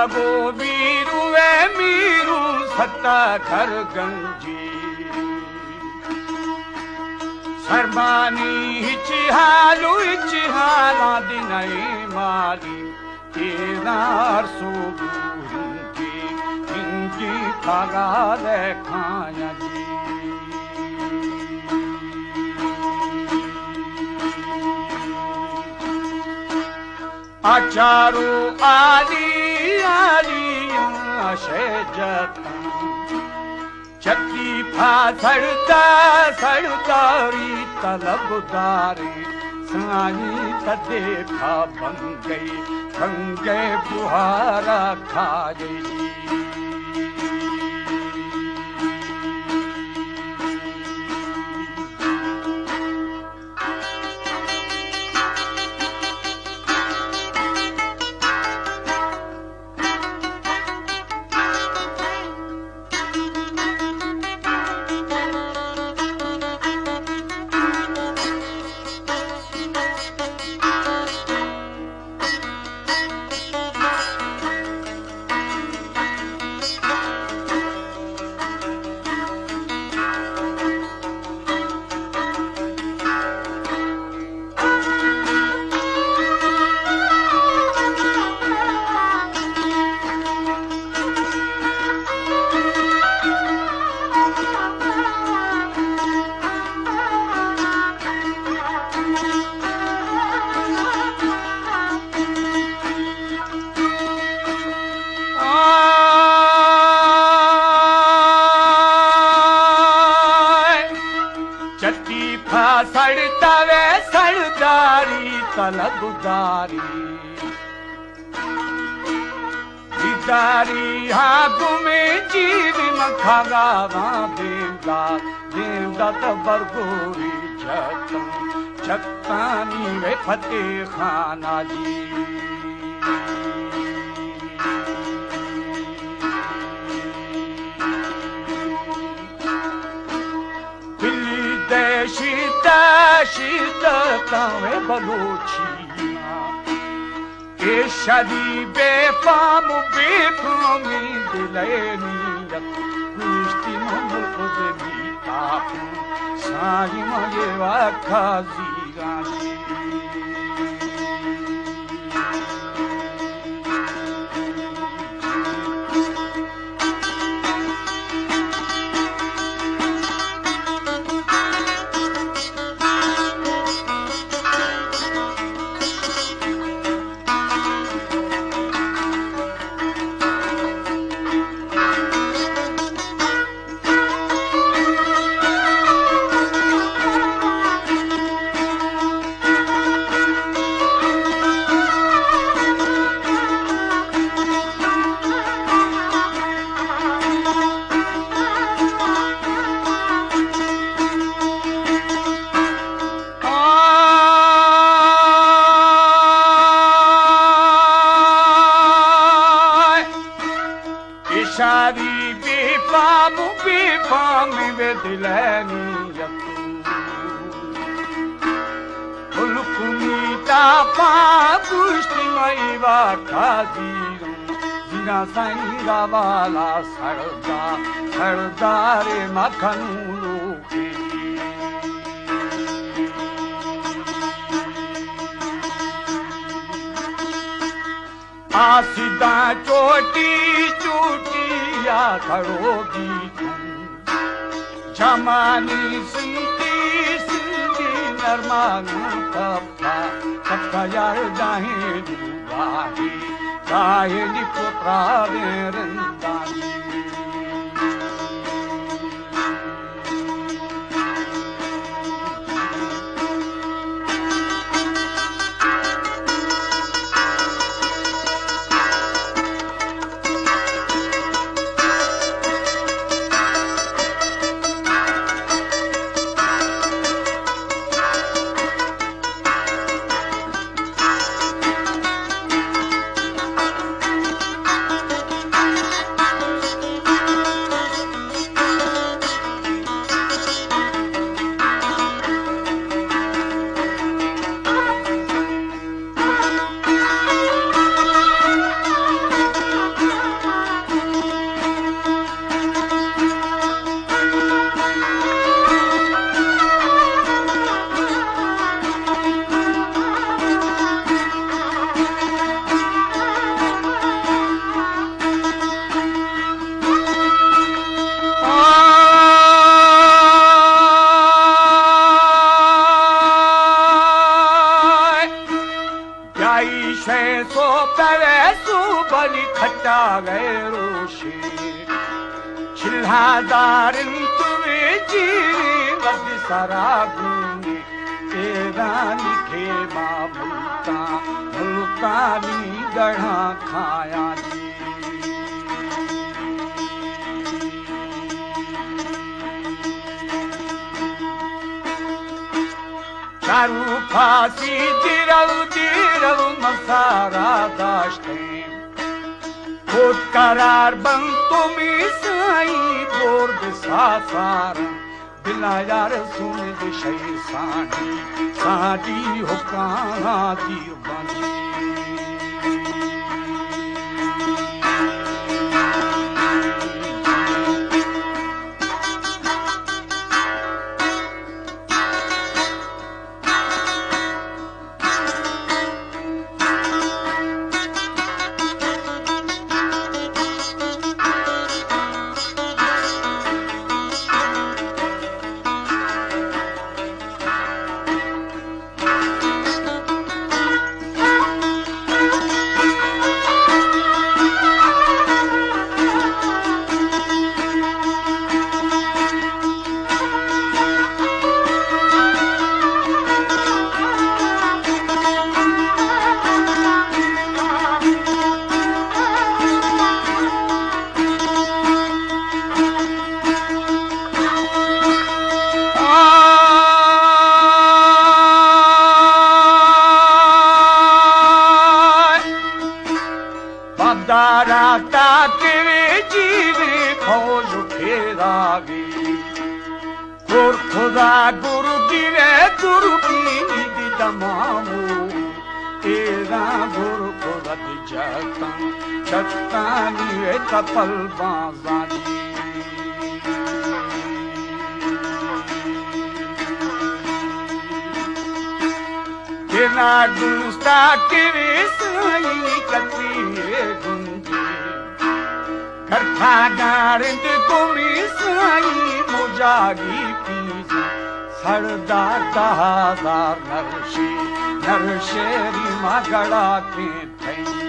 जागो वीरू वे मीरू सत्ता घर गंजी सरमानी हिचिहालू हिचिहाला दिनई माली केनार सोबूंगी इंगी खागा देखाया जी आचारो आली आली आशे जता चक्की फा सड़ता सड़तारी तलबदारी साई तदे खा बन गए बुहारा खा गई सड़ता वे सड़दारी तलबदारी दीदारी हाँ में जीव मखागा वहाँ देवदा तबरगोरी छत्तानी वे फतेह खाना जी शीता शीता तावे बलोचिया के शादी बेफाम बेफामी दिलैनी पुष्टि मुल्क देवी ताप साई मगे वाखा जीरानी शादी बेफाम वे दिलैनी हुलकुमीता पा पुष्टि मई वाखा जीरो जिना संगा वाला सरदारे मखनू लोके आसिदा चोटी चोटिया खड़ोगी जमानी सुनती सुनती नरमानू कप्पा यार जाहे दुबाही काहे निपुत्रा रंदानी शय सो पवे सुबली खटा गए रोशे छिल्हादारिन तुवे जीवी वद सारा गुने तेरानी खे मां मुल्तानी गढ़ा खाया चारू फांसी दिरव मसारा दाश्ते खुद करार बन तुम्ही साई बोर सासार बिना यार सुन दिशई साडी हुकाना दी बनी गुरु गिरे गुरु की निधि तमामू तेरा गुरु खुदा दी चत्तानी वे तपल बाजानी तेरा गुस्ता के वे साई कती गुंजे करथा गारिंद गुमी साई मुजागी सरदार दहादार नरशेरी मगड़ा के थई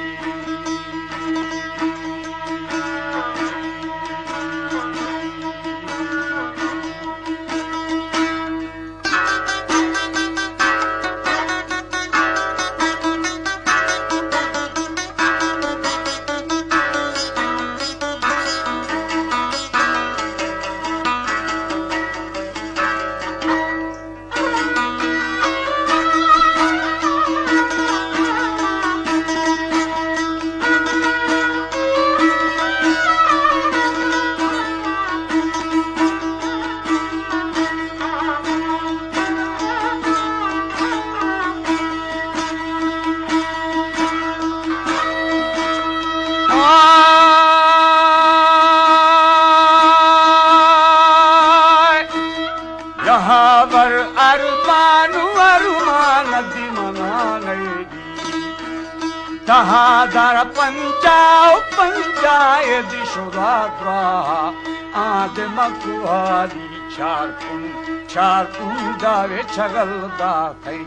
दहादार पंचायत शुराद्रा आद मकुहारी चार दावे छगल दा थई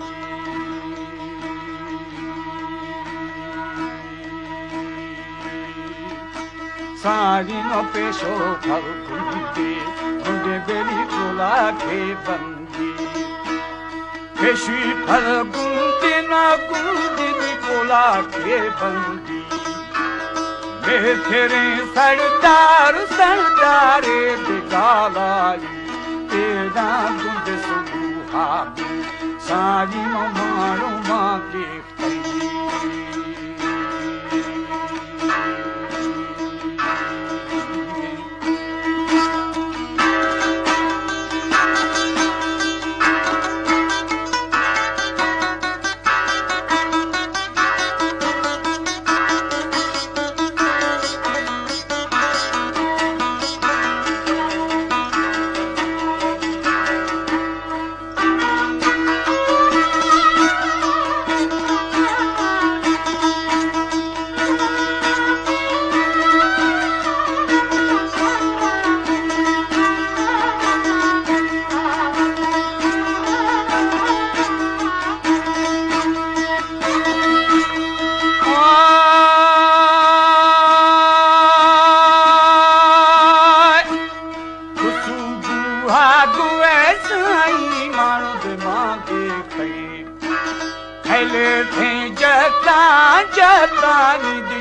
सारी नो पेशो भर गुंडे बेली कोला के बंदी पेशी फल गुंडे ना गुंडी कोला के बंदी वे तेरे सरदारे बिगालाई तेरा गुंड सुहा सारी मारो माँ के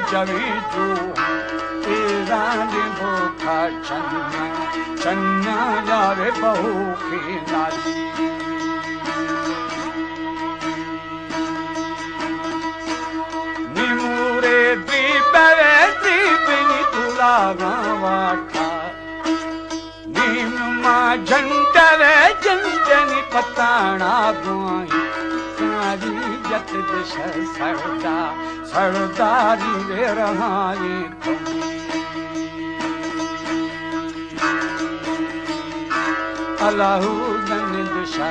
चवे जो तेरा देवो का चन्ना यावे बहू के नाली निमुरे द्वीपवे द्वीपिनी तुला गावाठा निम्मा झंटवे झंटनी पताना गुआई सारी जत दिश सरदारी वे रहाए अलाहुद्दीन दिशा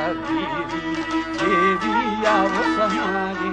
देवी आव समाए